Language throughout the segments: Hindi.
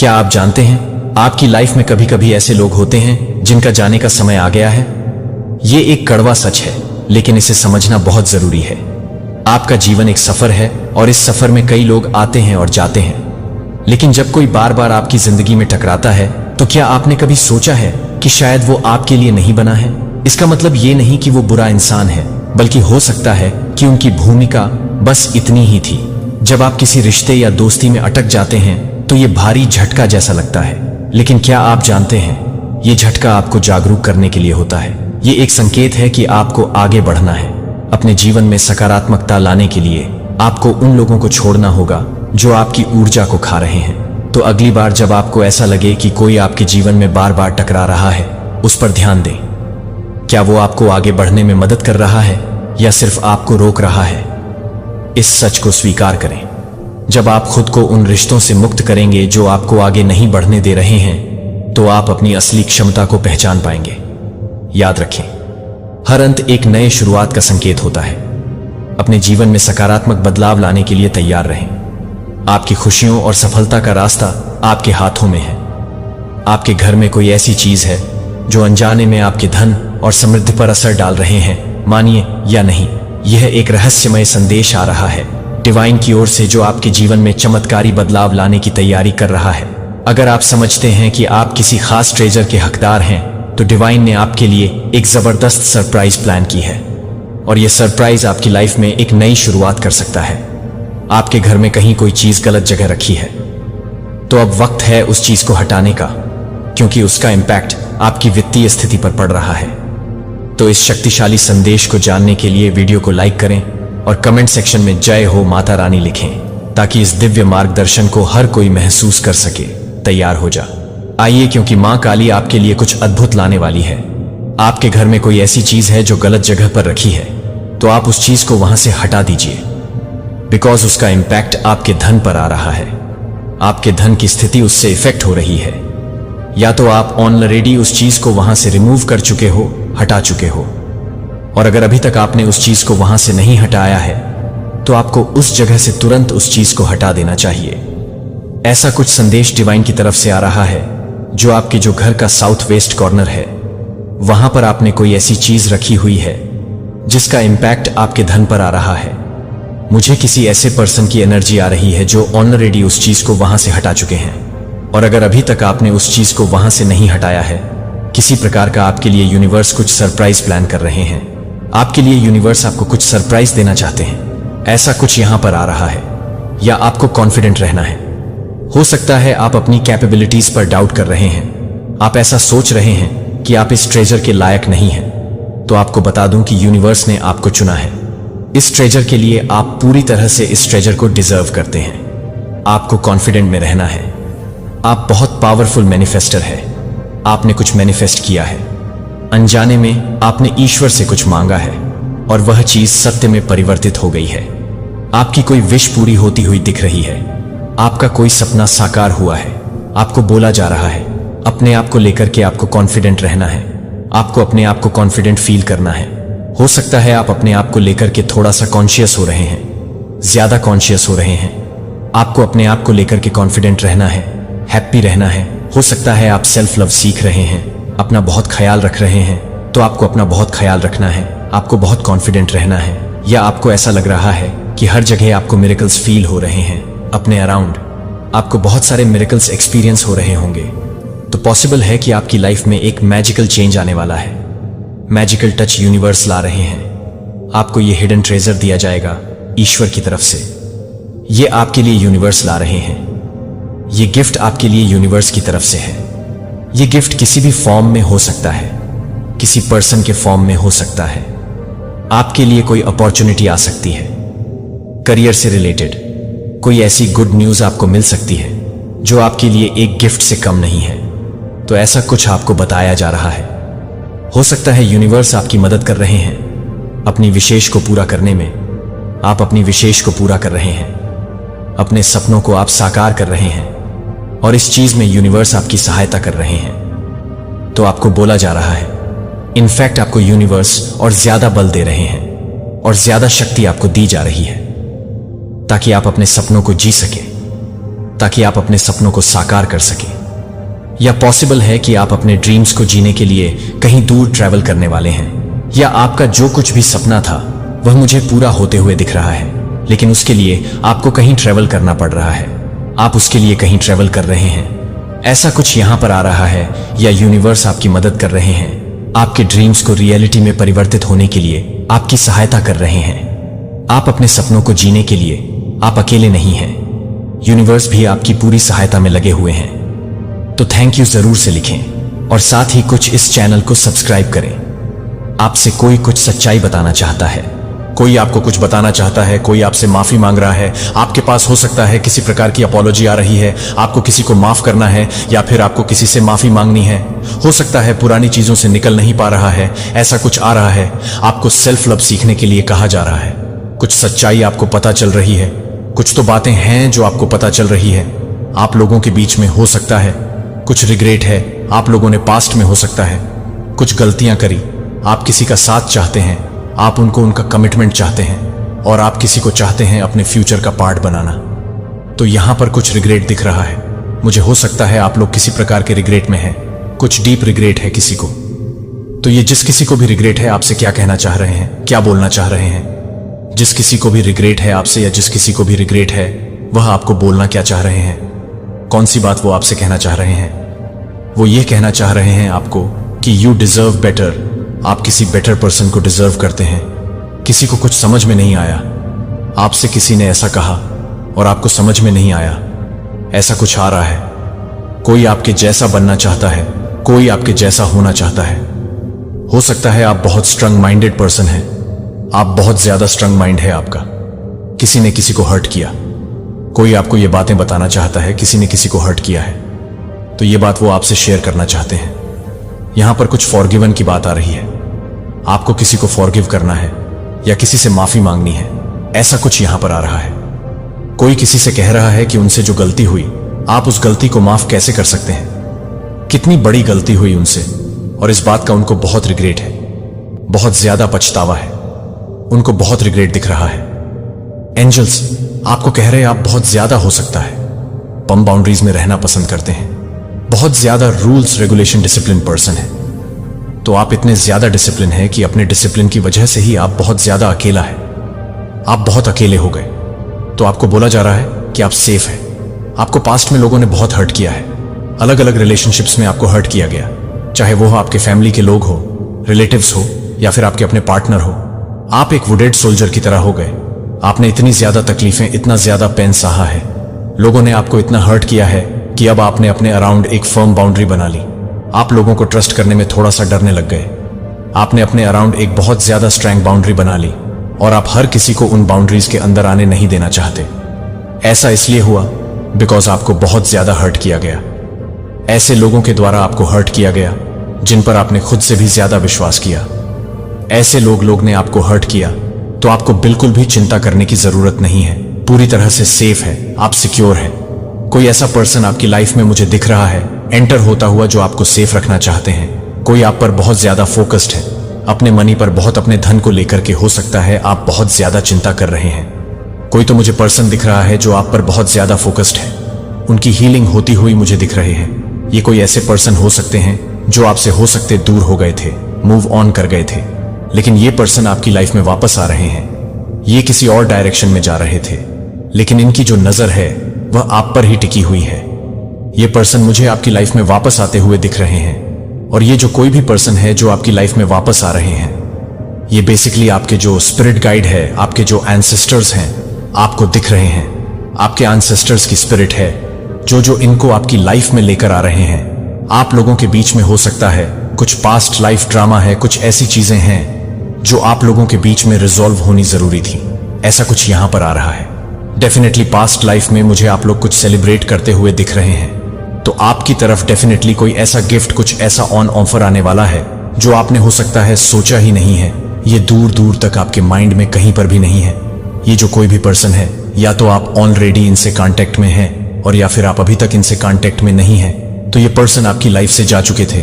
क्या आप जानते हैं आपकी लाइफ में कभी कभी ऐसे लोग होते हैं जिनका जाने का समय आ गया है। ये एक कड़वा सच है, लेकिन इसे समझना बहुत जरूरी है। आपका जीवन एक सफर है और इस सफर में कई लोग आते हैं और जाते हैं, लेकिन जब कोई बार बार आपकी जिंदगी में टकराता है तो क्या आपने कभी सोचा है कि शायद वो आपके लिए नहीं बना है। इसका मतलब ये नहीं कि वो बुरा इंसान है, बल्कि हो सकता है कि उनकी भूमिका बस इतनी ही थी। जब आप किसी रिश्ते या दोस्ती में अटक जाते हैं तो ये भारी झटका जैसा लगता है, लेकिन क्या आप जानते हैं ये झटका आपको जागरूक करने के लिए होता है। ये एक संकेत है कि आपको आगे बढ़ना है। अपने जीवन में सकारात्मकता लाने के लिए आपको उन लोगों को छोड़ना होगा जो आपकी ऊर्जा को खा रहे हैं। तो अगली बार जब आपको ऐसा लगे कि कोई आपके जीवन में बार बार टकरा रहा है, उस पर ध्यान दें। क्या वो आपको आगे बढ़ने में मदद कर रहा है या सिर्फ आपको रोक रहा है? इस सच को स्वीकार करें। जब आप खुद को उन रिश्तों से मुक्त करेंगे जो आपको आगे नहीं बढ़ने दे रहे हैं, तो आप अपनी असली क्षमता को पहचान पाएंगे। याद रखें, हर अंत एक नए शुरुआत का संकेत होता है। अपने जीवन में सकारात्मक बदलाव लाने के लिए तैयार रहें। आपकी खुशियों और सफलता का रास्ता आपके हाथों में है। आपके घर में कोई ऐसी चीज है जो अनजाने में आपके धन और समृद्धि पर असर डाल रहे हैं, मानिए या नहीं। यह एक रहस्यमय संदेश आ रहा है डिवाइन की ओर से, जो आपके जीवन में चमत्कारी बदलाव लाने की तैयारी कर रहा है। अगर आप समझते हैं कि आप किसी खास ट्रेजर के हकदार हैं, तो डिवाइन ने आपके लिए एक जबरदस्त सरप्राइज प्लान की है, और यह सरप्राइज आपकी लाइफ में एक नई शुरुआत कर सकता है। आपके घर में कहीं कोई चीज गलत जगह रखी है, तो अब वक्त है उस चीज को हटाने का, क्योंकि उसका इम्पैक्ट आपकी वित्तीय स्थिति पर पड़ रहा है। तो इस शक्तिशाली संदेश को जानने के लिए वीडियो को लाइक करें और कमेंट सेक्शन में जय हो माता रानी लिखें, ताकि इस दिव्य मार्गदर्शन को हर कोई महसूस कर सके। तैयार हो जा, आइए, क्योंकि मां काली आपके लिए कुछ अद्भुत लाने वाली है। आपके घर में कोई ऐसी चीज है जो गलत जगह पर रखी है, तो आप उस चीज को वहां से हटा दीजिए, बिकॉज उसका इम्पैक्ट आपके धन पर आ रहा है। आपके धन की स्थिति उससे इफेक्ट हो रही है। या तो आप ऑलरेडी उस चीज को वहां से रिमूव कर चुके हो, हटा चुके हो, और अगर अभी तक आपने उस चीज को वहां से नहीं हटाया है, तो आपको उस जगह से तुरंत उस चीज को हटा देना चाहिए। ऐसा कुछ संदेश डिवाइन की तरफ से आ रहा है, जो आपके जो घर का साउथ वेस्ट कॉर्नर है, वहां पर आपने कोई ऐसी चीज रखी हुई है जिसका इम्पैक्ट आपके धन पर आ रहा है। मुझे किसी ऐसे पर्सन की एनर्जी आ रही है जो ऑलरेडी उस चीज को वहां से हटा चुके हैं, और अगर अभी तक आपने उस चीज को वहां से नहीं हटाया है, किसी प्रकार का आपके लिए यूनिवर्स कुछ सरप्राइज प्लान कर रहे हैं। आपके लिए यूनिवर्स आपको कुछ सरप्राइज देना चाहते हैं। ऐसा कुछ यहां पर आ रहा है, या आपको कॉन्फिडेंट रहना है। हो सकता है आप अपनी कैपेबिलिटीज पर डाउट कर रहे हैं। आप ऐसा सोच रहे हैं कि आप इस ट्रेजर के लायक नहीं हैं। तो आपको बता दूं कि यूनिवर्स ने आपको चुना है। इस ट्रेजर के लिए आप पूरी तरह से इस ट्रेजर को डिजर्व करते हैं। आपको कॉन्फिडेंट में रहना है। आप बहुत पावरफुल मैनिफेस्टर है। आपने कुछ मैनिफेस्ट किया है। अनजाने में आपने ईश्वर से कुछ मांगा है, और वह चीज सत्य में परिवर्तित हो गई है। आपकी कोई विश पूरी होती हुई दिख रही है। आपका कोई सपना साकार हुआ है। आपको बोला जा रहा है अपने आप को लेकर के आपको कॉन्फिडेंट रहना है। आपको अपने आप को कॉन्फिडेंट फील करना है। हो सकता है आप अपने आप को लेकर के थोड़ा सा कॉन्शियस हो रहे हैं, ज्यादा कॉन्शियस हो रहे हैं। आपको अपने आप को लेकर के कॉन्फिडेंट रहना है, हैप्पी रहना है। हो सकता है आप सेल्फ लव सीख रहे हैं, अपना बहुत ख्याल रख रहे हैं, तो आपको अपना बहुत ख्याल रखना है। आपको बहुत कॉन्फिडेंट रहना है। या आपको ऐसा लग रहा है कि हर जगह आपको मिरेकल्स फील हो रहे हैं अपने अराउंड। आपको बहुत सारे मिरेकल्स एक्सपीरियंस हो रहे होंगे। तो पॉसिबल है कि आपकी लाइफ में एक मैजिकल चेंज आने वाला है। मैजिकल टच यूनिवर्स ला रहे हैं। आपको ये हिडन ट्रेजर दिया जाएगा ईश्वर की तरफ से। ये आपके लिए यूनिवर्स ला रहे हैं। ये गिफ्ट आपके लिए यूनिवर्स की तरफ से है। ये गिफ्ट किसी भी फॉर्म में हो सकता है, किसी पर्सन के फॉर्म में हो सकता है। आपके लिए कोई अपॉर्चुनिटी आ सकती है, करियर से रिलेटेड कोई ऐसी गुड न्यूज आपको मिल सकती है जो आपके लिए एक गिफ्ट से कम नहीं है। तो ऐसा कुछ आपको बताया जा रहा है। हो सकता है यूनिवर्स आपकी मदद कर रहे हैं अपनी विशेष को पूरा करने में। आप अपनी विशेष को पूरा कर रहे हैं, अपने सपनों को आप साकार कर रहे हैं, और इस चीज में यूनिवर्स आपकी सहायता कर रहे हैं। तो आपको बोला जा रहा है, इनफैक्ट आपको यूनिवर्स और ज्यादा बल दे रहे हैं, और ज्यादा शक्ति आपको दी जा रही है, ताकि आप अपने सपनों को जी सकें। ताकि आप अपने सपनों को साकार कर सकें। या पॉसिबल है कि आप अपने ड्रीम्स को जीने के लिए कहीं दूर ट्रैवल करने वाले हैं, या आपका जो कुछ भी सपना था वह मुझे पूरा होते हुए दिख रहा है, लेकिन उसके लिए आपको कहीं ट्रैवल करना पड़ रहा है। आप उसके लिए कहीं ट्रैवल कर रहे हैं, ऐसा कुछ यहां पर आ रहा है, या यूनिवर्स आपकी मदद कर रहे हैं, आपके ड्रीम्स को रियलिटी में परिवर्तित होने के लिए आपकी सहायता कर रहे हैं। आप अपने सपनों को जीने के लिए आप अकेले नहीं हैं, यूनिवर्स भी आपकी पूरी सहायता में लगे हुए हैं। तो थैंक यू जरूर से लिखें और साथ ही कुछ इस चैनल को सब्सक्राइब करें। आपसे कोई कुछ सच्चाई बताना चाहता है, कोई आपको कुछ बताना चाहता है, कोई आपसे माफी मांग रहा है। आपके पास हो सकता है किसी प्रकार की अपॉलॉजी आ रही है, आपको किसी को माफ करना है या फिर आपको किसी से माफी मांगनी है। हो सकता है पुरानी चीजों से निकल नहीं पा रहा है, ऐसा कुछ आ रहा है। आपको सेल्फ लव सीखने के लिए कहा जा रहा है, कुछ सच्चाई आपको पता चल रही है, कुछ तो बातें हैं जो आपको पता चल रही है। आप लोगों के बीच में हो सकता है कुछ रिग्रेट है, आप लोगों ने पास्ट में हो सकता है कुछ गलतियां करी। आप किसी का साथ चाहते हैं, आप उनको उनका कमिटमेंट चाहते हैं, और आप किसी को चाहते हैं अपने फ्यूचर का पार्ट बनाना। तो यहां पर कुछ रिग्रेट दिख रहा है। मुझे हो सकता है आप लोग किसी प्रकार के रिग्रेट में हैं, कुछ डीप रिग्रेट है किसी को। तो ये जिस किसी को भी रिग्रेट है आपसे क्या कहना चाह रहे हैं, क्या बोलना चाह रहे हैं? जिस किसी को भी रिग्रेट है आपसे, या जिस किसी को भी रिग्रेट है, वह आपको बोलना क्या चाह रहे हैं? कौन सी बात वो आपसे कहना चाह रहे हैं? वो ये कहना चाह रहे हैं आपको कि यू डिजर्व बेटर, आप किसी बेटर पर्सन को डिजर्व करते हैं। किसी को कुछ समझ में नहीं आया, आपसे किसी ने ऐसा कहा और आपको समझ में नहीं आया, ऐसा कुछ आ रहा है। कोई आपके जैसा बनना चाहता है, कोई आपके जैसा होना चाहता है। हो सकता है आप बहुत स्ट्रंग माइंडेड पर्सन हैं, आप बहुत ज्यादा स्ट्रंग माइंड है आपका। किसी ने किसी को हर्ट किया, कोई आपको ये बातें बताना चाहता है, किसी ने किसी को हर्ट किया है, तो ये बात वो आपसे शेयर करना चाहते हैं। यहां पर कुछ फॉरगिवन की बात आ रही है, आपको किसी को फॉरगिव करना है या किसी से माफी मांगनी है, ऐसा कुछ यहां पर आ रहा है। कोई किसी से कह रहा है कि उनसे जो गलती हुई, आप उस गलती को माफ कैसे कर सकते हैं? कितनी बड़ी गलती हुई उनसे, और इस बात का उनको बहुत रिग्रेट है, बहुत ज्यादा पछतावा है, उनको बहुत रिग्रेट दिख रहा है। एंजल्स आपको कह रहे हैं आप बहुत ज्यादा हो सकता है पम बाउंड्रीज में रहना पसंद करते हैं, बहुत ज्यादा रूल्स रेगुलेशन डिसिप्लिन पर्सन है। तो आप इतने ज्यादा डिसिप्लिन है कि अपने डिसिप्लिन की वजह से ही आप बहुत ज्यादा अकेला है, आप बहुत अकेले हो गए। तो आपको बोला जा रहा है कि आप सेफ है। आपको पास्ट में लोगों ने बहुत हर्ट किया है, अलग अलग रिलेशनशिप्स में आपको हर्ट किया गया, चाहे वो आपके फैमिली के लोग हो, रिलेटिव्स हो, या फिर आपके अपने पार्टनर हो। आप एक वुडेड सोल्जर की तरह हो गए। आपने इतनी ज्यादा तकलीफें, इतना ज्यादा पेन सहा है, लोगों ने आपको इतना हर्ट किया है कि अब आपने अपने अराउंड एक फर्म बाउंड्री बना ली। आप लोगों को ट्रस्ट करने में थोड़ा सा डरने लग गए। आपने अपने अराउंड एक बहुत ज्यादा स्ट्रॉन्ग बाउंड्री बना ली, और आप हर किसी को उन बाउंड्रीज के अंदर आने नहीं देना चाहते। ऐसा इसलिए हुआ बिकॉज आपको बहुत ज्यादा हर्ट किया गया। ऐसे लोगों के द्वारा आपको हर्ट किया गया जिन पर आपने खुद से भी ज्यादा विश्वास किया। ऐसे लोग ने आपको हर्ट किया, तो आपको बिल्कुल भी चिंता करने की जरूरत नहीं है, पूरी तरह से सेफ है, आप सिक्योर है। कोई ऐसा पर्सन आपकी लाइफ में मुझे दिख रहा है एंटर होता हुआ जो आपको सेफ रखना चाहते हैं। कोई आप पर बहुत ज्यादा फोकस्ड है, अपने मनी पर, बहुत अपने धन को लेकर के। हो सकता है आप बहुत ज्यादा चिंता कर रहे हैं। कोई तो मुझे पर्सन दिख रहा है जो आप पर बहुत ज्यादा फोकस्ड है, उनकी हीलिंग होती हुई मुझे दिख रहे हैं। ये कोई ऐसे पर्सन हो सकते हैं जो आपसे हो सकते दूर हो गए थे, मूव ऑन कर गए थे, लेकिन ये पर्सन आपकी लाइफ में वापस आ रहे हैं। ये किसी और डायरेक्शन में जा रहे थे, लेकिन इनकी जो नजर है वह आप पर ही टिकी हुई है। ये पर्सन मुझे आपकी लाइफ में वापस आते हुए दिख रहे हैं, और ये जो कोई भी पर्सन है जो आपकी लाइफ में वापस आ रहे हैं, ये बेसिकली आपके जो स्पिरिट गाइड है, आपके जो एंसेस्टर्स हैं, आपको दिख रहे हैं। आपके एंसेस्टर्स की स्पिरिट है जो इनको आपकी लाइफ में लेकर आ रहे हैं। आप लोगों के बीच में हो सकता है कुछ पास्ट लाइफ ड्रामा है, कुछ ऐसी चीजें हैं जो आप लोगों के बीच में रिजॉल्व होनी जरूरी थी। ऐसा कुछ यहां पर आ रहा है। डेफिनेटली पास्ट लाइफ में मुझे आप लोग कुछ सेलिब्रेट करते हुए दिख रहे हैं, तो आपकी तरफ डेफिनेटली कोई ऐसा गिफ्ट, कुछ ऐसा ऑन ऑफर आने वाला है जो आपने हो सकता है सोचा ही नहीं है। ये दूर दूर तक आपके माइंड में कहीं पर भी नहीं है। ये जो कोई भी पर्सन है, या तो आप ऑलरेडी इनसे कांटेक्ट में हैं, और या फिर आप अभी तक इनसे कांटेक्ट में नहीं हैं। तो ये पर्सन आपकी लाइफ से जा चुके थे,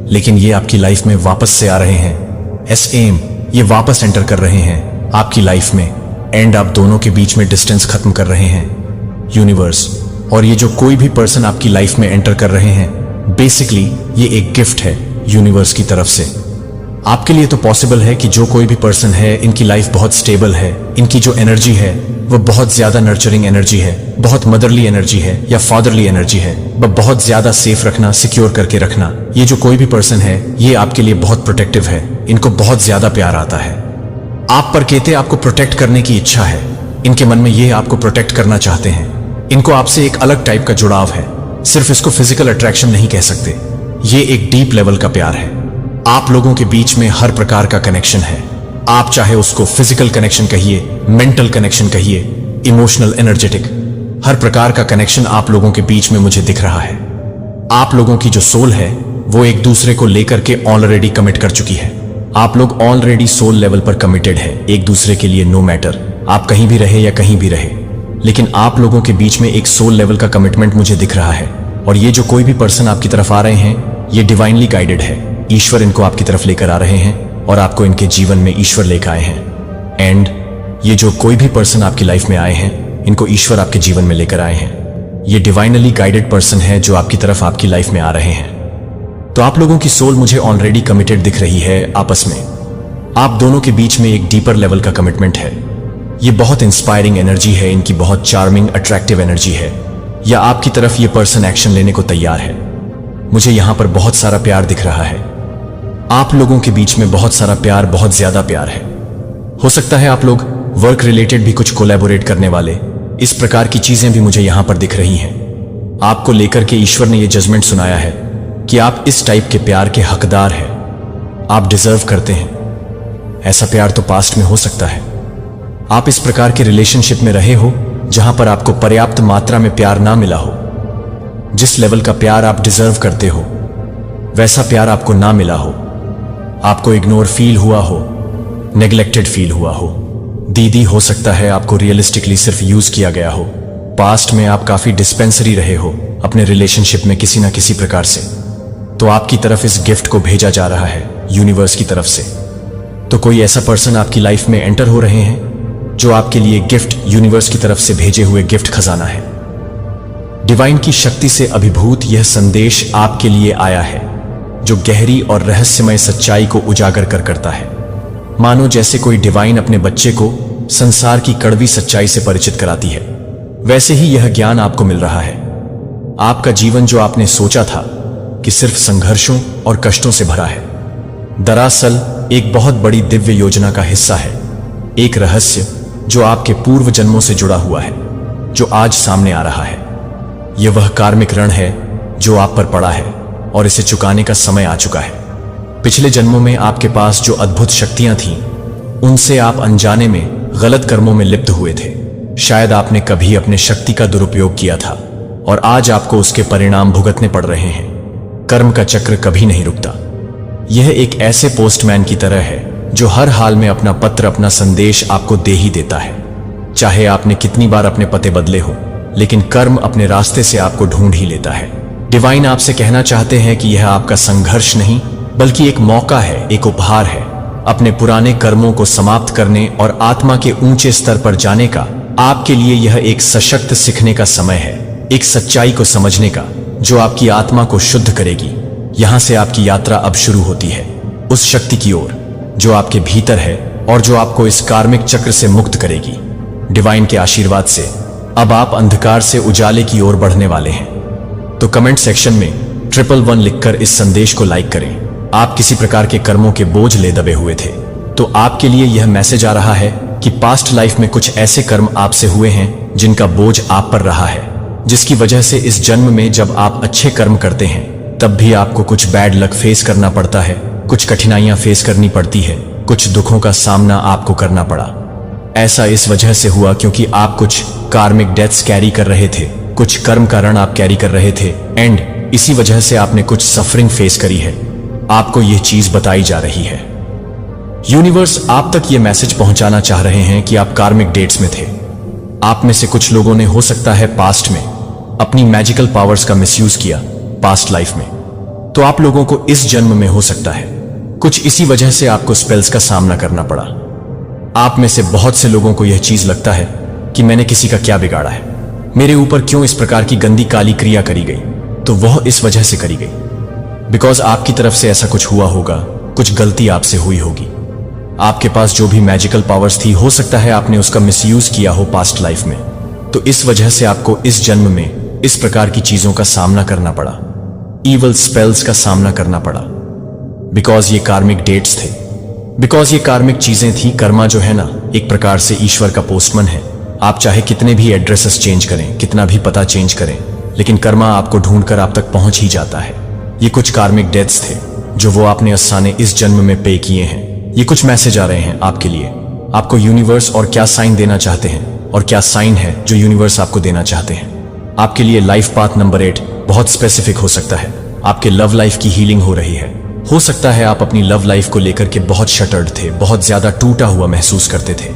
लेकिन ये आपकी लाइफ में वापस से आ रहे हैं। एसएम ये वापस एंटर कर रहे हैं आपकी लाइफ में, एंड आप दोनों के बीच में डिस्टेंस खत्म कर रहे हैं। यूनिवर्स और ये जो कोई भी पर्सन आपकी लाइफ में एंटर कर रहे हैं, बेसिकली ये एक गिफ्ट है यूनिवर्स की तरफ से। आपके लिए तो पॉसिबल है कि जो कोई भी पर्सन है, इनकी लाइफ बहुत स्टेबल है, इनकी जो एनर्जी है वो बहुत ज्यादा नर्चरिंग एनर्जी है, बहुत मदरली एनर्जी है या फादरली एनर्जी है, वह बहुत ज्यादा सेफ रखना, सिक्योर करके रखना। ये जो कोई भी पर्सन है ये आपके लिए बहुत प्रोटेक्टिव है, इनको बहुत ज्यादा प्यार आता है। आप पर कहते आपको प्रोटेक्ट करने की इच्छा है, इनके मन में ये आपको प्रोटेक्ट करना चाहते हैं। इनको आपसे एक अलग टाइप का जुड़ाव है, सिर्फ इसको फिजिकल अट्रैक्शन नहीं कह सकते, ये एक डीप लेवल का प्यार है। आप लोगों के बीच में हर प्रकार का कनेक्शन है, आप चाहे उसको फिजिकल कनेक्शन कहिए, मेंटल कनेक्शन कहिए, इमोशनल, एनर्जेटिक, हर प्रकार का कनेक्शन आप लोगों के बीच में मुझे दिख रहा है। आप लोगों की जो सोल है वो एक दूसरे को लेकर के ऑलरेडी कमिट कर चुकी है। आप लोग ऑलरेडी सोल लेवल पर कमिटेड है एक दूसरे के लिए, नो मैटर आप कहीं भी रहे या कहीं भी रहे, लेकिन आप लोगों के बीच में एक सोल लेवल का कमिटमेंट मुझे दिख रहा है। और ये जो कोई भी पर्सन आपकी तरफ आ रहे हैं ये डिवाइनली गाइडेड है, ईश्वर इनको आपकी तरफ लेकर आ रहे हैं और आपको इनके जीवन में ईश्वर लेकर आए हैं। एंड ये जो कोई भी पर्सन आपकी लाइफ में आए हैं, इनको ईश्वर आपके जीवन में लेकर आए हैं। ये डिवाइनली गाइडेड पर्सन है जो आपकी तरफ आपकी लाइफ में आ रहे हैं। तो आप लोगों की सोल मुझे ऑलरेडी कमिटेड दिख रही है आपस में। आप दोनों के बीच में एक डीपर लेवल का कमिटमेंट है। ये बहुत इंस्पायरिंग एनर्जी है, इनकी बहुत चार्मिंग, अट्रैक्टिव एनर्जी है, या आपकी तरफ ये पर्सन एक्शन लेने को तैयार है। मुझे यहां पर बहुत सारा प्यार दिख रहा है। आप लोगों के बीच में बहुत सारा प्यार, बहुत ज्यादा प्यार है। हो सकता है आप लोग वर्क रिलेटेड भी कुछ कोलैबोरेट करने वाले, इस प्रकार की चीजें भी मुझे यहां पर दिख रही हैं। आपको लेकर के ईश्वर ने यह जजमेंट सुनाया है कि आप इस टाइप के प्यार के हकदार हैं, आप डिजर्व करते हैं। ऐसा प्यार तो पास्ट में हो सकता है, आप इस प्रकार के रिलेशनशिप में रहे हो जहां पर आपको पर्याप्त मात्रा में प्यार ना मिला हो। जिस लेवल का प्यार आप डिजर्व करते हो वैसा प्यार आपको ना मिला हो, आपको इग्नोर फील हुआ हो, नेग्लेक्टेड फील हुआ हो। दीदी, हो सकता है आपको रियलिस्टिकली सिर्फ यूज किया गया हो। पास्ट में आप काफी डिस्पेंसरी रहे हो अपने रिलेशनशिप में किसी ना किसी प्रकार से, तो आपकी तरफ इस गिफ्ट को भेजा जा रहा है यूनिवर्स की तरफ से। तो कोई ऐसा पर्सन आपकी लाइफ में एंटर हो रहे हैं जो आपके लिए गिफ्ट, यूनिवर्स की तरफ से भेजे हुए गिफ्ट खजाना है। डिवाइन की शक्ति से अभिभूत यह संदेश आपके लिए आया है जो गहरी और रहस्यमय सच्चाई को उजागर करता है। मानो जैसे कोई डिवाइन अपने बच्चे को संसार की कड़वी सच्चाई से परिचित कराती है, वैसे ही यह ज्ञान आपको मिल रहा है। आपका जीवन जो आपने सोचा था कि सिर्फ संघर्षों और कष्टों से भरा है, दरअसल एक बहुत बड़ी दिव्य योजना का हिस्सा है। एक रहस्य जो आपके पूर्व जन्मों से जुड़ा हुआ है, जो आज सामने आ रहा है। यह वह कार्मिक ऋण है जो आप पर पड़ा है और इसे चुकाने का समय आ चुका है। पिछले जन्मों में आपके पास जो अद्भुत शक्तियां थीं, उनसे आप अनजाने में गलत कर्मों में लिप्त हुए थे। शायद आपने कभी अपने शक्ति का दुरुपयोग किया था और आज आपको उसके परिणाम भुगतने पड़ रहे हैं। कर्म का चक्र कभी नहीं रुकता। यह एक ऐसे पोस्टमैन की तरह है जो हर हाल में अपना पत्र, अपना संदेश आपको दे ही देता है। चाहे आपने कितनी बार अपने पते बदले हो, लेकिन कर्म अपने रास्ते से आपको ढूंढ ही लेता है। डिवाइन आपसे कहना चाहते हैं कि यह आपका संघर्ष नहीं बल्कि एक मौका है, एक उपहार है अपने पुराने कर्मों को समाप्त करने और आत्मा के ऊंचे स्तर पर जाने का। आपके लिए यह एक सशक्त सीखने का समय है, एक सच्चाई को समझने का जो आपकी आत्मा को शुद्ध करेगी। यहां से आपकी यात्रा अब शुरू होती है उस शक्ति की ओर जो आपके भीतर है और जो आपको इस कार्मिक चक्र से मुक्त करेगी। डिवाइन के आशीर्वाद से अब आप अंधकार से उजाले की ओर बढ़ने वाले हैं। तो कमेंट सेक्शन में 111 लिखकर इस संदेश को लाइक करें। आप किसी प्रकार के कर्मों के बोझ ले दबे हुए थे, तो आपके लिए यह मैसेज आ रहा है कि पास्ट लाइफ में कुछ ऐसे कर्म आपसे हुए हैं जिनका बोझ आप पर रहा है, जिसकी वजह से इस जन्म में जब आप अच्छे कर्म करते हैं तब भी आपको कुछ बैड लक फेस करना पड़ता है, कुछ कठिनाइयां फेस करनी पड़ती है, कुछ दुखों का सामना आपको करना पड़ा। ऐसा इस वजह से हुआ क्योंकि आप कुछ कार्मिक डेथ्स कैरी कर रहे थे, कुछ कर्म का ऋण आप कैरी कर रहे थे, एंड इसी वजह से आपने कुछ सफरिंग फेस करी है। आपको यह चीज बताई जा रही है। यूनिवर्स आप तक यह मैसेज पहुंचाना चाह रहे हैं कि आप कार्मिक डेट्स में थे। आप में से कुछ लोगों ने हो सकता है पास्ट में अपनी मैजिकल पावर्स का मिसयूज किया पास्ट लाइफ में, तो आप लोगों को इस जन्म में हो सकता है कुछ इसी वजह से आपको स्पेल्स का सामना करना पड़ा। आप में से बहुत से लोगों को यह चीज लगता है कि मैंने किसी का क्या बिगाड़ा है, मेरे ऊपर क्यों इस प्रकार की गंदी काली क्रिया करी गई, तो वह इस वजह से करी गई बिकॉज आपकी तरफ से ऐसा कुछ हुआ होगा, कुछ गलती आपसे हुई होगी। आपके पास जो भी मैजिकल पावर्स थी, हो सकता है आपने उसका मिसयूज किया हो पास्ट लाइफ में, तो इस वजह से आपको इस जन्म में इस प्रकार की चीजों का सामना करना पड़ा, ईवल स्पेल्स का सामना करना पड़ा, बिकॉज ये कार्मिक डेट्स थे, बिकॉज ये कार्मिक चीजें थी। कर्मा जो है ना, एक प्रकार से ईश्वर का पोस्टमैन है। आप चाहे कितने भी एड्रेसेस चेंज करें, कितना भी पता चेंज करें, लेकिन कर्मा आपको ढूंढकर आप तक पहुंच ही जाता है। ये कुछ कार्मिक डेट्स थे जो वो आपने असाने इस जन्म में पे किए हैं। ये कुछ मैसेज आ रहे हैं आपके लिए। आपको यूनिवर्स और क्या साइन देना चाहते हैं और क्या साइन है जो यूनिवर्स आपको देना चाहते हैं। आपके लिए लाइफ पाथ नंबर 8 बहुत स्पेसिफिक हो सकता है। आपके लव लाइफ की हीलिंग हो रही है। हो सकता है आप अपनी लव लाइफ को लेकर के बहुत शटर्ड थे, बहुत ज्यादा टूटा हुआ महसूस करते थे।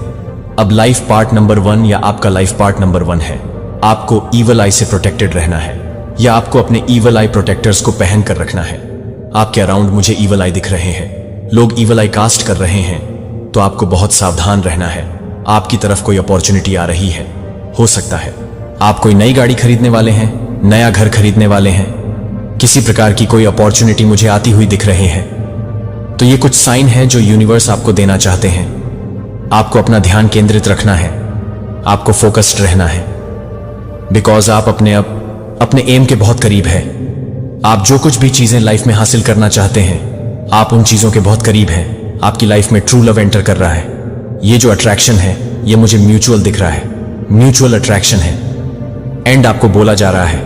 अब लाइफ पार्ट नंबर 1 या आपका लाइफ पार्ट नंबर 1 है। आपको ईवल आई से प्रोटेक्टेड रहना है, या आपको अपने ईवल आई प्रोटेक्टर्स को पहन कर रखना है। आपके अराउंड मुझे ईवल आई दिख रहे हैं, लोग ईवल आई कास्ट कर रहे हैं, तो आपको बहुत सावधान रहना है। आपकी तरफ कोई अपॉर्चुनिटी आ रही है। हो सकता है आप कोई नई गाड़ी खरीदने वाले हैं, नया घर खरीदने वाले हैं, किसी प्रकार की कोई अपॉर्चुनिटी मुझे आती हुई दिख रही है। तो ये कुछ साइन है जो यूनिवर्स आपको देना चाहते हैं। आपको अपना ध्यान केंद्रित रखना है, आपको फोकस्ड रहना है, बिकॉज आप अपने एम के बहुत करीब है। आप जो कुछ भी चीजें लाइफ में हासिल करना चाहते हैं, आप उन चीजों के बहुत करीब हैं। आपकी लाइफ में ट्रू लव एंटर कर रहा है। ये जो अट्रैक्शन है, ये मुझे म्यूचुअल दिख रहा है, म्यूचुअल अट्रैक्शन है। एंड आपको बोला जा रहा है,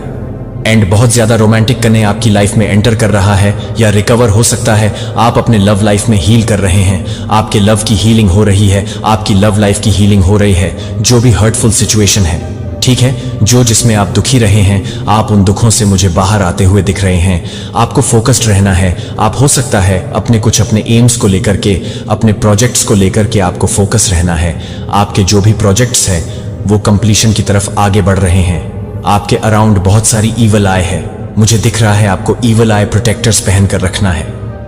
एंड बहुत ज्यादा रोमांटिक कने आपकी लाइफ में एंटर कर रहा है, या रिकवर हो सकता है। आप अपने लव लाइफ में हील कर रहे हैं, आपके लव की हीलिंग हो रही है, आपकी लव लाइफ की हीलिंग हो रही है। जो भी हर्टफुल सिचुएशन है, ठीक है, जो जिसमें आप दुखी रहे हैं, आप उन दुखों से मुझे बाहर आते हुए दिख रहे हैं। आपको फोकस्ड रहना है। आप हो सकता है अपने एम्स को लेकर के, अपने प्रोजेक्ट्स को लेकर के आपको फोकस रहना है। आपके जो भी प्रोजेक्ट्स हैं वो कंप्लीशन की तरफ आगे बढ़ रहे हैं। आपके अराउंड बहुत सारी ईवल आई है, मुझे दिख रहा है। आपको ईवल आई प्रोटेक्टर्स पहन कर रखना है।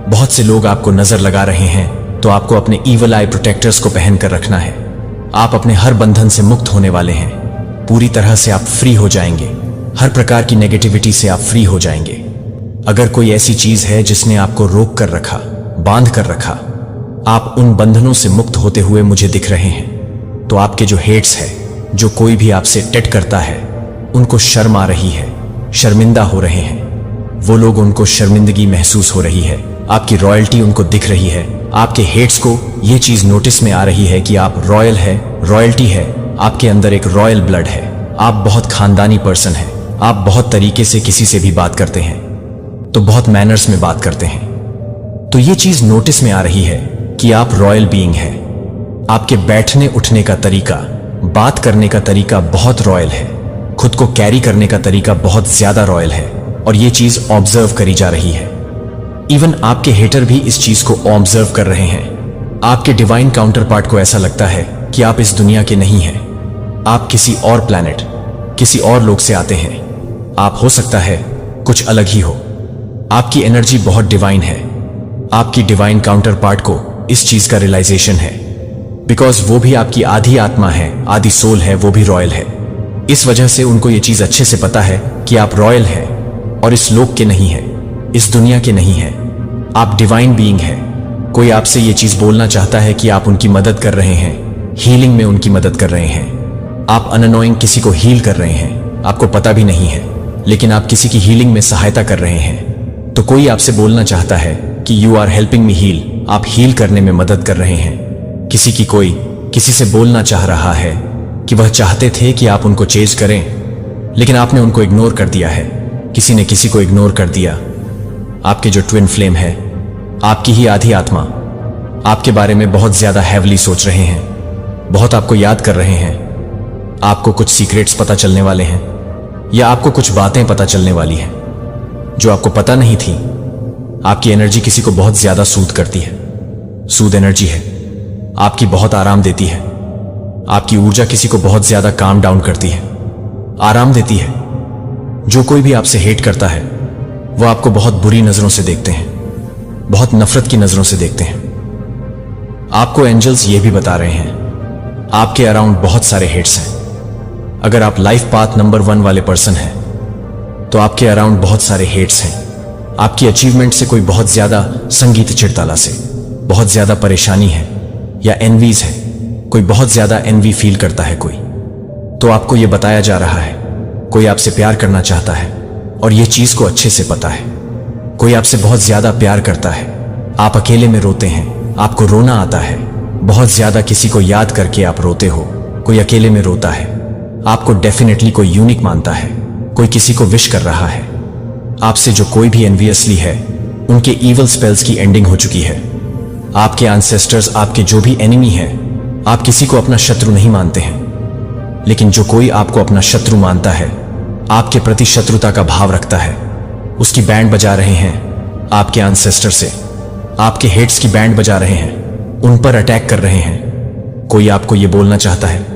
बहुत से लोग आपको नजर लगा रहे हैं, तो आपको अपने ईवल आई प्रोटेक्टर्स को पहन कर रखना है। आप अपने हर बंधन से मुक्त होने वाले हैं। पूरी तरह से आप फ्री हो जाएंगे। हर प्रकार की नेगेटिविटी से आप फ्री हो जाएंगे। अगर कोई ऐसी चीज है जिसने आपको रोक कर रखा, बांध कर रखा, आप उन बंधनों से मुक्त होते हुए मुझे दिख रहे हैं। तो आपके जो हेट्स है, जो कोई भी आपसे टेट करता है, उनको शर्म आ रही है, शर्मिंदा हो रहे हैं। वो लोग, उनको शर्मिंदगी महसूस हो रही है। आपकी रॉयल्टी उनको दिख रही है। आपके हेट्स को ये चीज नोटिस में आ रही है कि आप रॉयल है, रॉयल्टी है, आपके अंदर एक रॉयल ब्लड है। आप बहुत खानदानी पर्सन है। आप बहुत तरीके से किसी से भी बात करते हैं, तो बहुत मैनर्स में बात करते हैं। तो ये चीज नोटिस में आ रही है कि आप रॉयल बीइंग है। आपके बैठने उठने का तरीका, बात करने का तरीका बहुत रॉयल है। खुद को कैरी करने का तरीका बहुत ज्यादा रॉयल है, और ये चीज ऑब्जर्व करी जा रही है। इवन आपके हेटर भी इस चीज को ऑब्जर्व कर रहे हैं। आपके डिवाइन काउंटर पार्ट को ऐसा लगता है कि आप इस दुनिया के नहीं हैं। आप किसी और प्लैनेट, किसी और लोक से आते हैं। आप हो सकता है कुछ अलग ही हो। आपकी एनर्जी बहुत डिवाइन है। आपकी डिवाइन काउंटर पार्ट को इस चीज का रियलाइजेशन है, बिकॉज वो भी आपकी आधी आत्मा है, आधी सोल है, वो भी रॉयल है। इस वजह से उनको ये चीज अच्छे से पता है कि आप रॉयल है और इस लोक के नहीं है, इस दुनिया के नहीं है। आप डिवाइन बीइंग है। कोई आपसे ये चीज बोलना चाहता है कि आप उनकी मदद कर रहे हैं, हीलिंग में उनकी मदद कर रहे हैं। आप अननोइंग किसी को हील कर रहे हैं, आपको पता भी नहीं है, लेकिन आप किसी की हीलिंग में सहायता कर रहे हैं। तो कोई आपसे बोलना चाहता है कि you are helping me heal, आप हील करने में मदद कर रहे हैं। कोई किसी से बोलना चाह रहा है कि वह चाहते थे कि आप उनको चेज करें, लेकिन आपने उनको इग्नोर कर दिया है। किसी ने किसी को इग्नोर कर दिया। आपके जो ट्विन फ्लेम है, आपकी ही आधी आत्मा, आपके बारे में बहुत ज्यादा हैवली सोच रहे हैं, बहुत आपको याद कर रहे हैं। आपको कुछ सीक्रेट्स पता चलने वाले हैं, या आपको कुछ बातें पता चलने वाली हैं जो आपको पता नहीं थी। आपकी एनर्जी किसी को बहुत ज्यादा सूद करती है, सूद एनर्जी है, आपकी बहुत आराम देती है। आपकी ऊर्जा किसी को बहुत ज्यादा काम डाउन करती है, आराम देती है। जो कोई भी आपसे हेट करता है, वो आपको बहुत बुरी नजरों से देखते हैं, बहुत नफरत की नजरों से देखते हैं। आपको एंजल्स ये भी बता रहे हैं, आपके अराउंड बहुत सारे हेट्स हैं। अगर आप लाइफ पाथ नंबर 1 वाले पर्सन हैं तो आपके अराउंड बहुत सारे हेट्स हैं। आपकी अचीवमेंट से कोई बहुत ज्यादा संगीत चिड़ताला से बहुत ज्यादा परेशानी है या एनवीज है, कोई बहुत ज्यादा एनवी फील करता है कोई, तो आपको यह बताया जा रहा है कोई आपसे प्यार करना चाहता है और यह चीज को अच्छे से पता है। कोई आपसे बहुत ज्यादा प्यार करता है, आप अकेले में रोते हैं, आपको रोना आता है, बहुत ज्यादा किसी को याद करके आप रोते हो, कोई अकेले में रोता है, आपको डेफिनेटली कोई यूनिक मानता है, कोई किसी को विश कर रहा है। आपसे जो कोई भी एनवियसली है उनके ईवल स्पेल्स की एंडिंग हो चुकी है। आपके एंसेस्टर्स, आपके जो भी एनिमी हैं, आप किसी को अपना शत्रु नहीं मानते हैं, लेकिन जो कोई आपको अपना शत्रु मानता है, आपके प्रति शत्रुता का भाव रखता है, उसकी बैंड बजा रहे हैं आपके एंसेस्टर से, आपके हेट्स की बैंड बजा रहे हैं, उन पर अटैक कर रहे हैं। कोई आपको यह बोलना चाहता है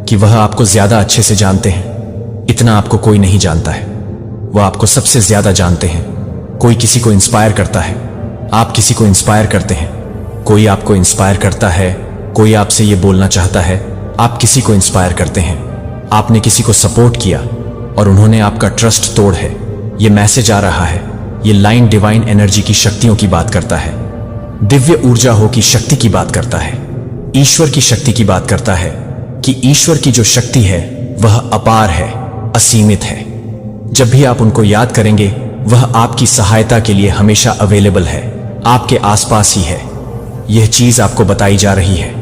कि वह आपको ज्यादा अच्छे से जानते हैं, इतना आपको कोई नहीं जानता है, वह आपको सबसे ज्यादा जानते हैं। कोई किसी को इंस्पायर करता है, आप किसी को इंस्पायर करते हैं, कोई आपको इंस्पायर करता है, कोई आपसे यह बोलना चाहता है, आप किसी को इंस्पायर करते हैं, आपने किसी को सपोर्ट किया और उन्होंने आपका ट्रस्ट तोड़ है। यह मैसेज आ रहा है, यह लाइन डिवाइन एनर्जी की शक्तियों की बात करता है, दिव्य ऊर्जा हो की शक्ति की बात करता है, ईश्वर की शक्ति की बात करता है कि ईश्वर की जो शक्ति है वह अपार है, असीमित है। जब भी आप उनको याद करेंगे वह आपकी सहायता के लिए हमेशा अवेलेबल है, आपके आसपास ही है। यह चीज आपको बताई जा रही है।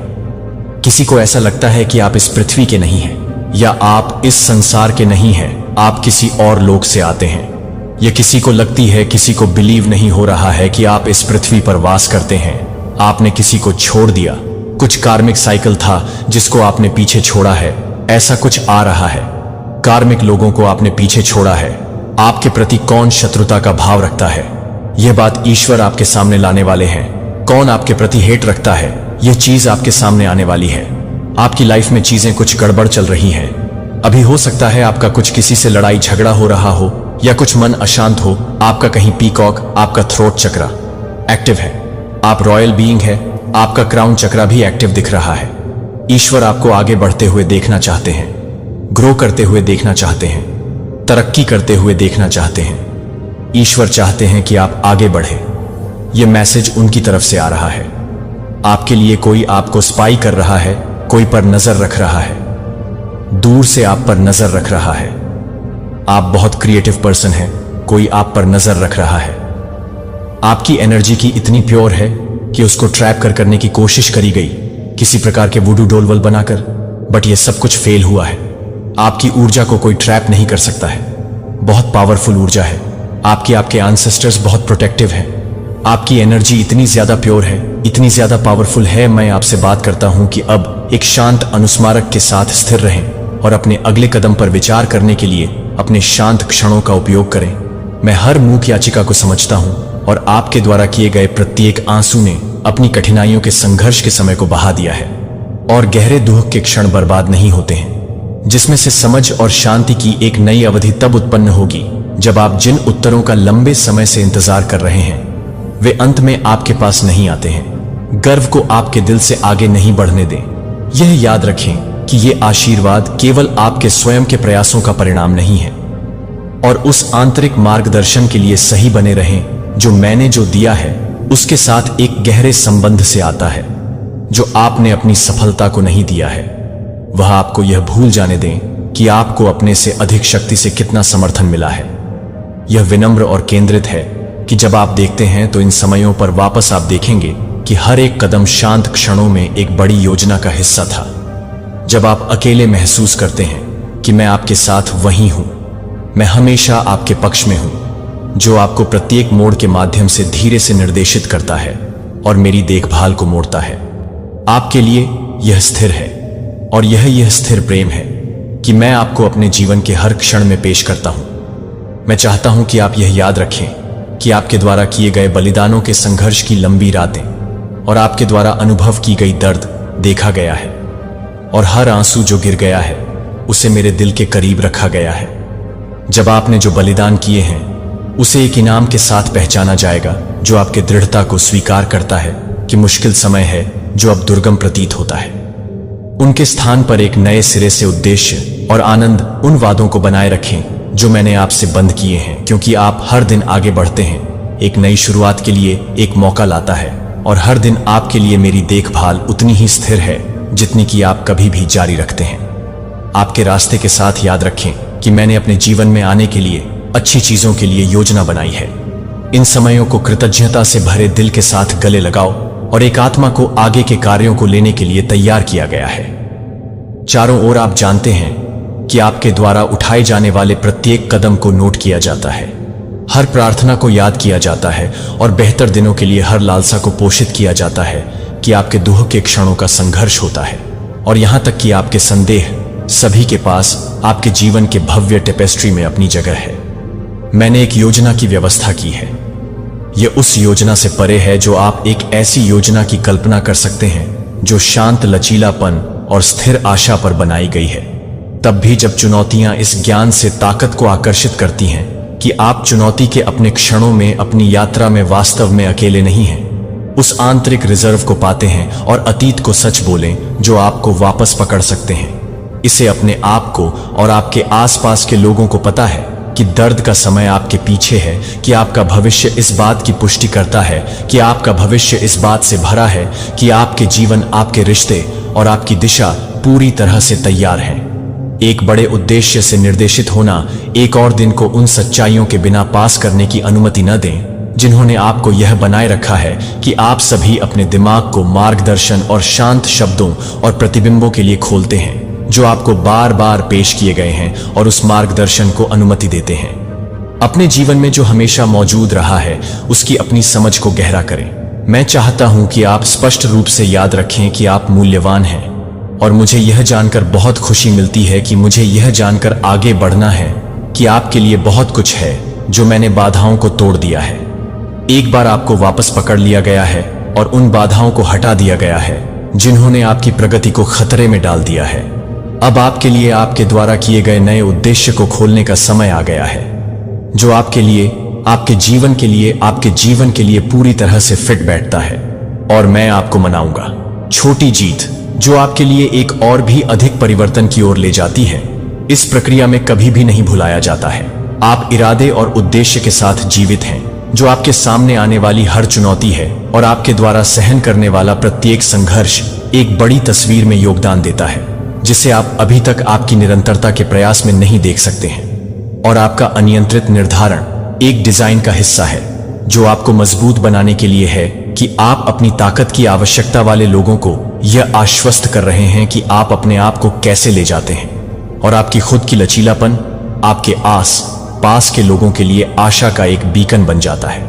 किसी को ऐसा लगता है कि आप इस पृथ्वी के नहीं हैं या आप इस संसार के नहीं हैं, आप किसी और लोक से आते हैं। यह किसी को लगती है, किसी को बिलीव नहीं हो रहा है कि आप इस पृथ्वी पर वास करते हैं। आपने किसी को छोड़ दिया, कुछ कार्मिक साइकिल था जिसको आपने पीछे छोड़ा है, ऐसा कुछ आ रहा है। कार्मिक लोगों को आपने पीछे छोड़ा है। आपके प्रति कौन शत्रुता का भाव रखता है, यह बात ईश्वर आपके सामने लाने वाले हैं। कौन आपके प्रति हेट रखता है, यह चीज आपके सामने आने वाली है। आपकी लाइफ में चीजें कुछ गड़बड़ चल रही हैं। अभी हो सकता है आपका कुछ किसी से लड़ाई झगड़ा हो रहा हो या कुछ मन अशांत हो। आपका कहीं पीकॉक, आपका थ्रोट चक्रा एक्टिव है, आप रॉयल बीइंग है, आपका क्राउन चक्रा भी एक्टिव दिख रहा है। ईश्वर आपको आगे बढ़ते हुए देखना चाहते हैं, ग्रो करते हुए देखना चाहते हैं, तरक्की करते हुए देखना चाहते हैं। ईश्वर चाहते हैं कि आप आगे बढ़े। यह मैसेज उनकी तरफ से आ रहा है। आपके लिए कोई आपको स्पाई कर रहा है, कोई पर नजर रख रहा है, दूर से आप पर नजर रख रहा है। आप बहुत क्रिएटिव पर्सन हैं, कोई आप पर नजर रख रहा है। आपकी एनर्जी की इतनी प्योर है कि उसको ट्रैप करने की कोशिश करी गई किसी प्रकार के वुडू डोलवल बनाकर, बट यह सब कुछ फेल हुआ है। आपकी ऊर्जा को कोई ट्रैप नहीं कर सकता है। बहुत पावरफुल ऊर्जा है आपके एंसेस्टर्स बहुत प्रोटेक्टिव हैं। आपकी एनर्जी इतनी ज्यादा प्योर है, इतनी ज्यादा पावरफुल है। मैं आपसे बात करता हूं कि अब एक शांत अनुस्मारक के साथ स्थिर रहें और अपने अगले कदम पर विचार करने के लिए अपने शांत क्षणों का उपयोग करें। मैं हर मूक याचिका को समझता हूं और आपके द्वारा किए गए प्रत्येक आंसू ने अपनी कठिनाइयों के संघर्ष के समय को बहा दिया है। और गहरे दुख के क्षण बर्बाद नहीं होते हैं, जिसमें से समझ और शांति की एक नई अवधि तब उत्पन्न होगी जब आप जिन उत्तरों का लंबे समय से इंतजार कर रहे हैं वे अंत में आपके पास नहीं आते हैं। गर्व को आपके दिल से आगे नहीं बढ़ने दें। यह याद रखें कि यह आशीर्वाद केवल आपके स्वयं के प्रयासों का परिणाम नहीं है, और उस आंतरिक मार्गदर्शन के लिए सही बने रहें जो मैंने जो दिया है उसके साथ एक गहरे संबंध से आता है। जो आपने अपनी सफलता को नहीं दिया है वह आपको यह भूल जाने दें कि आपको अपने से अधिक शक्ति से कितना समर्थन मिला है। यह विनम्र और केंद्रित है कि जब आप देखते हैं तो इन समयों पर वापस आप देखेंगे कि हर एक कदम शांत क्षणों में एक बड़ी योजना का हिस्सा था। जब आप अकेले महसूस करते हैं कि मैं आपके साथ वहीं हूं, मैं हमेशा आपके पक्ष में हूं, जो आपको प्रत्येक मोड़ के माध्यम से धीरे से निर्देशित करता है और मेरी देखभाल को मोड़ता है। आपके लिए यह स्थिर है और यह स्थिर प्रेम है कि मैं आपको अपने जीवन के हर क्षण में पेश करता हूं। मैं चाहता हूं कि आप यह याद रखें कि आपके द्वारा किए गए बलिदानों के संघर्ष की लंबी रातें और आपके द्वारा अनुभव की गई दर्द देखा गया है, और हर आंसू जो गिर गया है उसे मेरे दिल के करीब रखा गया है। जब आपने जो बलिदान किए हैं उसे एक इनाम के साथ पहचाना जाएगा जो आपके दृढ़ता को स्वीकार करता है कि मुश्किल समय है जो अब दुर्गम प्रतीत होता है। उनके स्थान पर एक नए सिरे से उद्देश्य और आनंद उन वादों को बनाए रखें जो मैंने आपसे बंद किए हैं, क्योंकि आप हर दिन आगे बढ़ते हैं, एक नई शुरुआत के लिए एक मौका लाता है, और हर दिन आपके लिए मेरी देखभाल उतनी ही स्थिर है जितनी कि आप कभी भी जारी रखते हैं। आपके रास्ते के साथ याद रखें कि मैंने अपने जीवन में आने के लिए अच्छी चीजों के लिए योजना बनाई है। इन समयों को कृतज्ञता से भरे दिल के साथ गले लगाओ और एक आत्मा को आगे के कार्यों को लेने के लिए तैयार किया गया है। चारों ओर आप जानते हैं कि आपके द्वारा उठाए जाने वाले प्रत्येक कदम को नोट किया जाता है, हर प्रार्थना को याद किया जाता है और बेहतर दिनों के लिए हर लालसा को पोषित किया जाता है कि आपके दुख के क्षणों का संघर्ष होता है, और यहां तक कि आपके संदेह सभी के पास आपके जीवन के भव्य टेपेस्ट्री में अपनी जगह है। मैंने एक योजना की व्यवस्था की है। यह उस योजना से परे है जो आप एक ऐसी योजना की कल्पना कर सकते हैं जो शांत लचीलापन और स्थिर आशा पर बनाई गई है। तब भी जब चुनौतियां इस ज्ञान से ताकत को आकर्षित करती हैं कि आप चुनौती के अपने क्षणों में अपनी यात्रा में वास्तव में अकेले नहीं हैं, उस आंतरिक रिजर्व को पाते हैं और अतीत को सच बोलें जो आपको वापस पकड़ सकते हैं। इसे अपने आप को और आपके आसपास के लोगों को पता है कि दर्द का समय आपके पीछे है, कि आपका भविष्य इस बात की पुष्टि करता है कि आपका भविष्य इस बात से भरा है कि आपके जीवन, आपके रिश्ते और आपकी दिशा पूरी तरह से तैयार हैं। एक बड़े उद्देश्य से निर्देशित होना, एक और दिन को उन सच्चाइयों के बिना पास करने की अनुमति न दें जिन्होंने आपको यह बनाए रखा है कि आप सभी अपने दिमाग को मार्गदर्शन और शांत शब्दों और प्रतिबिंबों के लिए खोलते हैं जो आपको बार बार पेश किए गए हैं और उस मार्गदर्शन को अनुमति देते हैं। अपने जीवन में जो हमेशा मौजूद रहा है उसकी अपनी समझ को गहरा करें। मैं चाहता हूं कि आप स्पष्ट रूप से याद रखें कि आप मूल्यवान हैं, और मुझे यह जानकर बहुत खुशी मिलती है कि मुझे यह जानकर आगे बढ़ना है कि आपके लिए बहुत कुछ है जो मैंने बाधाओं को तोड़ दिया है। एक बार आपको वापस पकड़ लिया गया है और उन बाधाओं को हटा दिया गया है जिन्होंने आपकी प्रगति को खतरे में डाल दिया है। अब आपके लिए आपके द्वारा किए गए नए उद्देश्य को खोलने का समय आ गया है, जो आपके लिए, आपके जीवन के लिए, आपके जीवन के लिए पूरी तरह से फिट बैठता है। और मैं आपको मनाऊंगा छोटी जीत जो आपके लिए एक और भी अधिक परिवर्तन की ओर ले जाती है। इस प्रक्रिया में कभी भी नहीं भुलाया जाता है, आप इरादे और उद्देश्य के साथ जीवित हैं, जो आपके सामने आने वाली हर चुनौती है और आपके द्वारा सहन करने वाला प्रत्येक संघर्ष एक बड़ी तस्वीर में योगदान देता है जिसे आप अभी तक आपकी निरंतरता के प्रयास में नहीं देख सकते हैं। और आपका अनियंत्रित निर्धारण एक डिजाइन का हिस्सा है जो आपको मजबूत बनाने के लिए है कि आप अपनी ताकत की आवश्यकता वाले लोगों को यह आश्वस्त कर रहे हैं कि आप अपने आप को कैसे ले जाते हैं, और आपकी खुद की लचीलापन आपके आस पास के लोगों के लिए आशा का एक बीकन बन जाता है।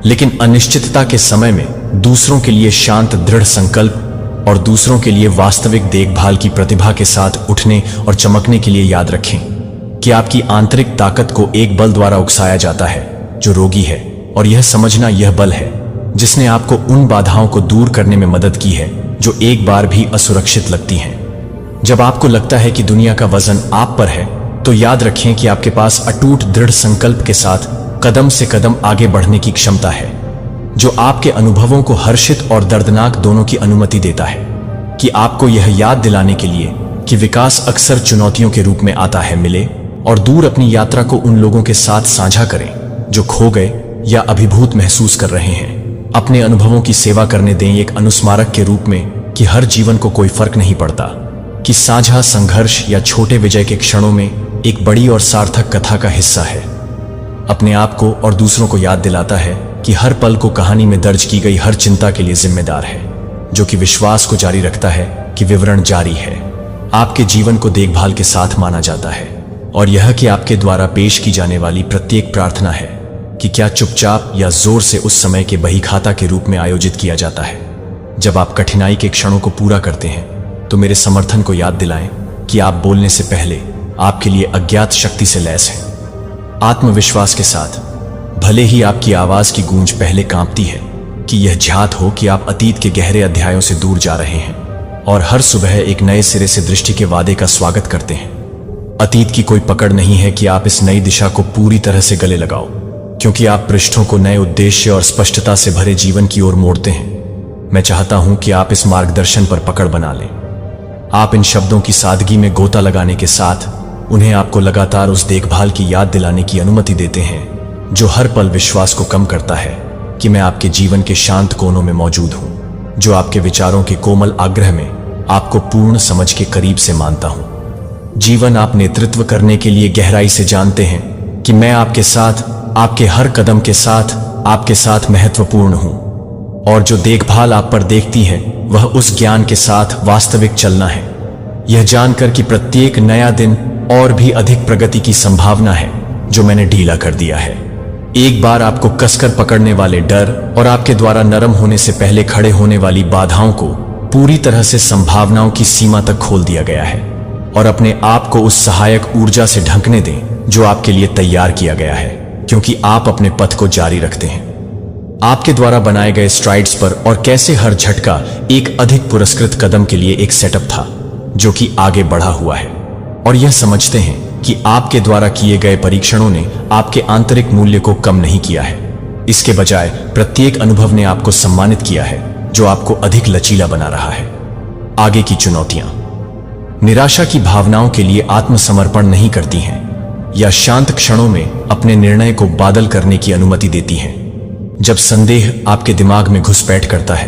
लेकिन अनिश्चितता के समय में दूसरों के लिए शांत दृढ़ संकल्प और दूसरों के लिए वास्तविक देखभाल की प्रतिभा के साथ उठने और चमकने के लिए याद रखें कि आपकी आंतरिक ताकत को एक बल द्वारा उकसाया जाता है जो रोगी है, और यह समझना यह बल है जिसने आपको उन बाधाओं को दूर करने में मदद की है जो एक बार भी असुरक्षित लगती हैं। जब आपको लगता है कि दुनिया का वजन आप पर है, तो याद रखें कि आपके पास अटूट दृढ़ संकल्प के साथ कदम से कदम आगे बढ़ने की क्षमता है, जो आपके अनुभवों को हर्षित और दर्दनाक दोनों की अनुमति देता है, कि आपको यह याद दिलाने के लिए कि विकास अक्सर चुनौतियों के रूप में आता है। मिले और दूर अपनी यात्रा को उन लोगों के साथ साझा करें जो खो गए या अभिभूत महसूस कर रहे हैं। अपने अनुभवों की सेवा करने दें एक अनुस्मारक के रूप में कि हर जीवन को कोई फर्क नहीं पड़ता, कि साझा संघर्ष या छोटे विजय के क्षणों में एक बड़ी और सार्थक कथा का हिस्सा है। अपने आप को और दूसरों को याद दिलाता है कि हर पल को कहानी में दर्ज की गई हर चिंता के लिए जिम्मेदार है, जो कि विश्वास को जारी रखता है कि विवरण जारी है। आपके जीवन को देखभाल के साथ माना जाता है, और यह कि आपके द्वारा पेश की जाने वाली प्रत्येक प्रार्थना है कि क्या चुपचाप या जोर से उस समय के बही खाता के रूप में आयोजित किया जाता है। जब आप कठिनाई के क्षणों को पूरा करते हैं तो मेरे समर्थन को याद दिलाएं कि आप बोलने से पहले आपके लिए अज्ञात शक्ति से लैस हैं। आत्मविश्वास के साथ, भले ही आपकी आवाज की गूंज पहले कांपती है, कि यह झ्यात हो कि आप अतीत के गहरे अध्यायों से दूर जा रहे हैं और हर सुबह एक नए सिरे से दृष्टि के वादे का स्वागत करते हैं। अतीत की कोई पकड़ नहीं है कि आप इस नई दिशा को पूरी तरह से गले लगाओ, क्योंकि आप पृष्ठों को नए उद्देश्य और स्पष्टता से भरे जीवन की ओर मोड़ते हैं। मैं चाहता हूं कि आप इस मार्गदर्शन पर पकड़ बना लें। आप इन शब्दों की सादगी में गोता लगाने के साथ उन्हें आपको लगातार उस देखभाल की याद दिलाने की अनुमति देते हैं जो हर पल विश्वास को कम करता है कि मैं आपके जीवन के शांत कोनों में मौजूद हूं, जो आपके विचारों के कोमल आग्रह में आपको पूर्ण समझ के करीब से मानता हूं। जीवन आप नेतृत्व करने के लिए गहराई से जानते हैं कि मैं आपके साथ, आपके हर कदम के साथ, आपके साथ महत्वपूर्ण हूं, और जो देखभाल आप पर देखती है वह उस ज्ञान के साथ वास्तविक चलना है, यह जानकर कि प्रत्येक नया दिन और भी अधिक प्रगति की संभावना है जो मैंने ढीला कर दिया है। एक बार आपको कसकर पकड़ने वाले डर और आपके द्वारा नरम होने से पहले खड़े होने वाली बाधाओं को पूरी तरह से संभावनाओं की सीमा तक खोल दिया गया है, और अपने आप को उस सहायक ऊर्जा से ढंकने दें जो आपके लिए तैयार किया गया है, क्योंकि आप अपने पथ को जारी रखते हैं आपके द्वारा बनाए गए स्ट्राइड्स पर, और कैसे हर झटका एक अधिक पुरस्कृत कदम के लिए एक सेटअप था जो कि आगे बढ़ा हुआ है, और यह समझते हैं कि आपके द्वारा किए गए परीक्षणों ने आपके आंतरिक मूल्य को कम नहीं किया है। इसके बजाय प्रत्येक अनुभव ने आपको सम्मानित किया है जो आपको अधिक लचीला बना रहा है। आगे की चुनौतियां निराशा की भावनाओं के लिए आत्मसमर्पण नहीं करती हैं या शांत क्षणों में अपने निर्णय को बादल करने की अनुमति देती हैं। जब संदेह आपके दिमाग में घुसपैठ करता है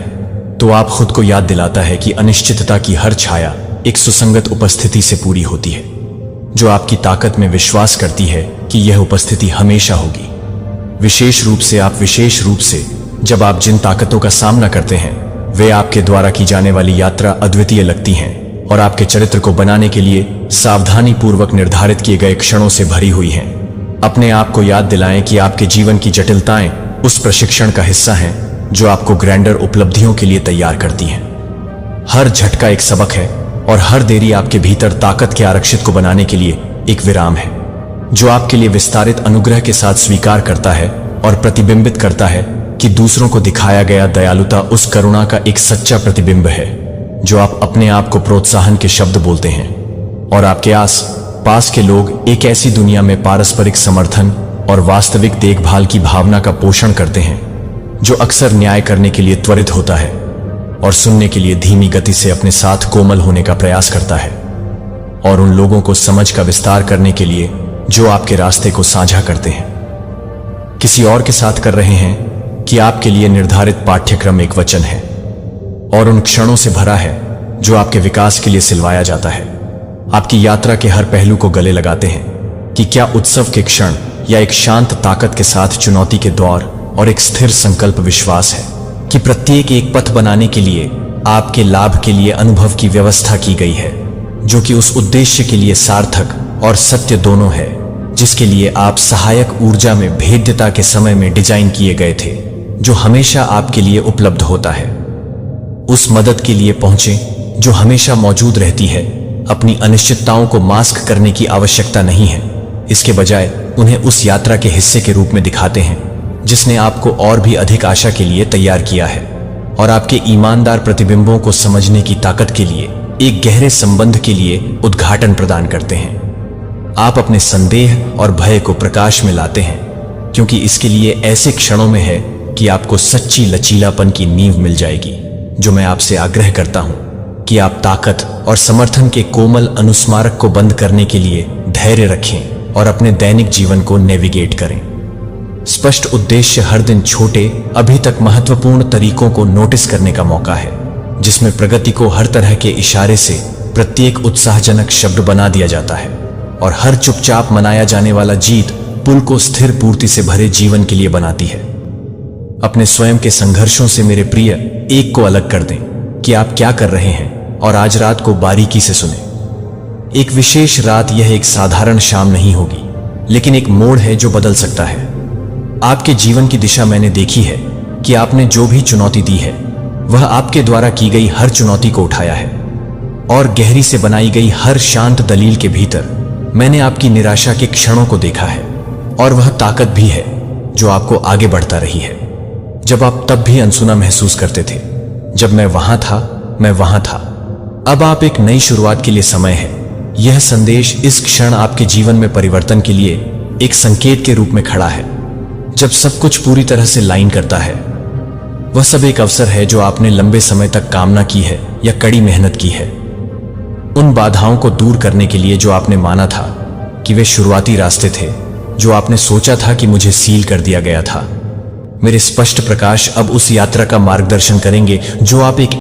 तो आप खुद को याद दिलाता है कि अनिश्चितता की हर छाया एक सुसंगत उपस्थिति से पूरी होती है, जो आपकी ताकत में विश्वास करती है कि यह उपस्थिति हमेशा होगी। विशेष रूप से जब आप जिन ताकतों का सामना करते हैं वे आपके द्वारा की जाने वाली यात्रा अद्वितीय लगती हैं और आपके चरित्र को बनाने के लिए सावधानी पूर्वक निर्धारित किए गए क्षणों से भरी हुई हैं। अपने आप को याद दिलाएं कि आपके जीवन की जटिलताएं उस प्रशिक्षण का हिस्सा हैं जो आपको ग्रैंडर उपलब्धियों के लिए तैयार करती हैं। हर झटका एक सबक है, और हर देरी आपके भीतर ताकत के आरक्षित को बनाने के लिए एक विराम है जो आपके लिए विस्तारित अनुग्रह के साथ स्वीकार करता है और प्रतिबिंबित करता है कि दूसरों को दिखाया गया दयालुता उस करुणा का एक सच्चा प्रतिबिंब है जो आप अपने आप को प्रोत्साहन के शब्द बोलते हैं, और आपके आस पास के लोग एक ऐसी दुनिया में पारस्परिक समर्थन और वास्तविक देखभाल की भावना का पोषण करते हैं जो अक्सर न्याय करने के लिए त्वरित होता है और सुनने के लिए धीमी गति से अपने साथ कोमल होने का प्रयास करता है, और उन लोगों को समझ का विस्तार करने के लिए जो आपके रास्ते को साझा करते हैं, किसी और के साथ कर रहे हैं कि आपके लिए निर्धारित पाठ्यक्रम एक वचन है और उन क्षणों से भरा है जो आपके विकास के लिए सिलवाया जाता है। आपकी यात्रा के हर पहलू को गले लगाते हैं कि क्या उत्सव के क्षण या एक शांत ताकत के साथ चुनौती के दौर और एक स्थिर संकल्प विश्वास है कि प्रत्येक एक पथ बनाने के लिए आपके लाभ के लिए अनुभव की व्यवस्था की गई है जो कि उस उद्देश्य के लिए सार्थक और सत्य दोनों है जिसके लिए आप सहायक ऊर्जा में भेद्यता के समय में डिजाइन किए गए थे, जो हमेशा आपके लिए उपलब्ध होता है। उस मदद के लिए पहुंचे जो हमेशा मौजूद रहती है। अपनी अनिश्चितताओं को मास्क करने की आवश्यकता नहीं है, इसके बजाय उन्हें उस यात्रा के हिस्से के रूप में दिखाते हैं जिसने आपको और भी अधिक आशा के लिए तैयार किया है, और आपके ईमानदार प्रतिबिंबों को समझने की ताकत के लिए एक गहरे संबंध के लिए उद्घाटन प्रदान करते हैं। आप अपने संदेह और भय को प्रकाश में लाते हैं, क्योंकि इसके लिए ऐसे क्षणों में है कि आपको सच्ची लचीलापन की नींव मिल जाएगी, जो मैं आपसे आग्रह करता हूं कि आप ताकत और समर्थन के कोमल अनुस्मारक को बंद करने के लिए धैर्य रखें और अपने दैनिक जीवन को नेविगेट करें। स्पष्ट उद्देश्य हर दिन छोटे, अभी तक महत्वपूर्ण तरीकों को नोटिस करने का मौका है, जिसमें प्रगति को हर तरह के इशारे से प्रत्येक उत्साहजनक शब्द बना दिया जाता है, और हर चुपचाप मनाया जाने वाला जीत पुल को स्थिर पूर्ति से भरे जीवन के लिए बनाती है। अपने स्वयं के संघर्षों से मेरे प्रिय एक को अलग कर दें कि आप क्या कर रहे हैं, और आज रात को बारीकी से सुने। एक विशेष रात यह एक साधारण शाम नहीं होगी, लेकिन एक मोड़ है जो बदल सकता है आपके जीवन की दिशा। मैंने देखी है कि आपने जो भी चुनौती दी है वह आपके द्वारा की गई हर चुनौती को उठाया है, और गहरी से बनाई गई हर शांत दलील के भीतर मैंने आपकी निराशा के क्षणों को देखा है, और वह ताकत भी है जो आपको आगे बढ़ता रही है। जब आप तब भी अनसुना महसूस करते थे, जब मैं वहां था। अब आप एक नई शुरुआत के लिए समय है। यह संदेश इस क्षण आपके जीवन में परिवर्तन के लिए एक संकेत के रूप में खड़ा है। जब सब कुछ पूरी तरह से लाइन करता है, वह सब एक अवसर है जो आपने लंबे समय तक कामना की है या कड़ी मेहनत की है। उन बाधाओं को दूर करने के लिए जो आपने माना था कि वे शुरुआती रास्ते थे, जो आपने सोचा था कि मुझे सील कर दिया गया था। मेरे स्पष्ट प्रकाश अब उस यात्रा का मार्गदर्शन करेंगे जो आप एक